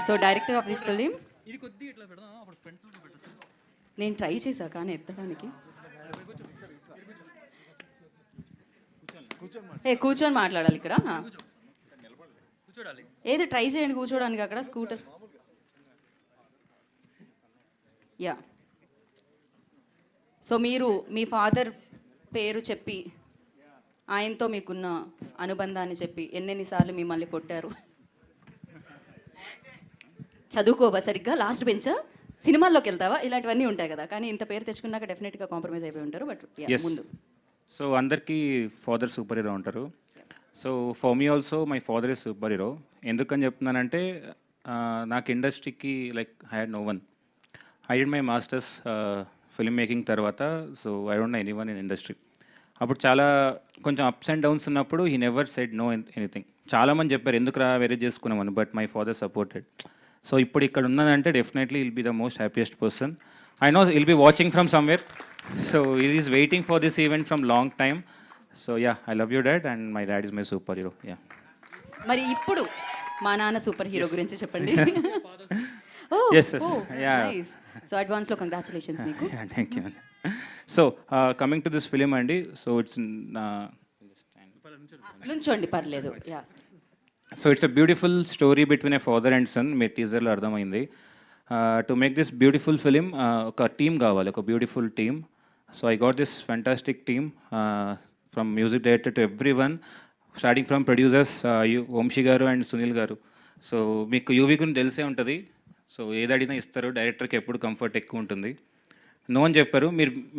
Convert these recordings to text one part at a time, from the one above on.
So director of this film ఇది కొద్ది ఇట్లా పెడదాం, అప్పుడు ఫ్రంట్ లో పెట్టచ్చు. నేను ట్రై చేశా కానీ ఎత్తడానికి. కూర్చొని మాట్లాడాలి ఇక్కడ. కూర్చోడాలి. ఏది ట్రై చేయండి కూర్చోడానికి అక్కడ స్కూటర్. యా. సో మీరు మీ ఫాదర్ పేరు చెప్పి ఆయనతో మీకున్న అనుబంధాన్ని చెప్పి ఎన్నెన్నిసార్లు మిమ్మల్ని కొట్టారు? చదువుకోవా సరిగ్గా, లాస్ట్ బెంచ్, సినిమాల్లోకి వెళ్తావా, ఇలాంటివన్నీ ఉంటాయి కదా. కానీ ఇంత పేరు తెచ్చుకున్నాక డెఫినెట్గా కాంప్రమైజ్ అయిపోయి ఉంటారు. బట్ ముందు సో అందరికీ ఫాదర్ సూపర్ హీరో ఉంటారు. So for me also my father is super hero. ఎందుకని చెప్తున్నానంటే నాకు ఇండస్ట్రీకి like I had no one. I did my masters film making తర్వాత. So I don't know any one in industry. అప్పుడు చాలా కొంచెం ups and downs ఉన్నప్పుడు he never said no anything. చాలామంది చెప్పారు ఎందుకురా వేరే చేసుకున్నామని, but my father supported. So ఇప్పుడు ఇక్కడ ఉన్నానంటే definitely will be the most happiest person. I know will be watching from somewhere. So he is waiting for this event from long time. So yeah, I love you dad and my dad is my superhero. Yeah. మరి ఇప్పుడు మా నాన్న super hero గురించి చెప్పండి. Yes. Yeah. Nice. So advance లో congratulations మీకు. Thank you. So coming to this film andi, so it's నుంచోండి పర్లేదు. Yeah. So it's a beautiful story between a father and son. మీ టీజర్లో అర్థమైంది. To make this beautiful film, ఒక team కావాలి, ఒక beautiful team. So I got this fantastic team from music director to everyone, starting from producers Vamshi garu and Sunil గారు. So మీకు UV గురించి తెలిసే ఉంటుంది. సో ఏది అడిగినా ఇస్తారు, డైరెక్టర్కి ఎప్పుడు కంఫర్ట్ ఎక్కువ ఉంటుంది. నో అని చెప్పారు.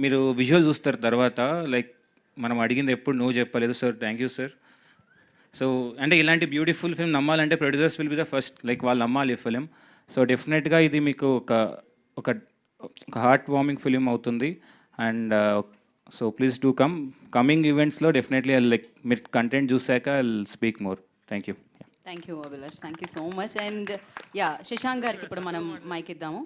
మీరు విజువల్ చూస్తారు తర్వాత, లైక్ మనం అడిగింది ఎప్పుడు నో చెప్పలేదు. Sir thank you sir. So అంటే ఇలాంటి బ్యూటిఫుల్ ఫిల్మ్ నమ్మాలంటే producers will be the first, like వాళ్ళు నమ్మాలి ఈ ఫిలిం. సో డెఫినెట్గా ఇది మీకు ఒక హార్ట్ వార్మింగ్ ఫిలిం అవుతుంది. And so please do coming ఈవెంట్స్లో డెఫినెట్లీ లైక్ మీరు కంటెంట్ చూసాక I speak more. Thank you. Thank you Abhilash, thank you so much. And yeah, Shashank గారికి ఇప్పుడు మనం మైక్ ఇద్దాము.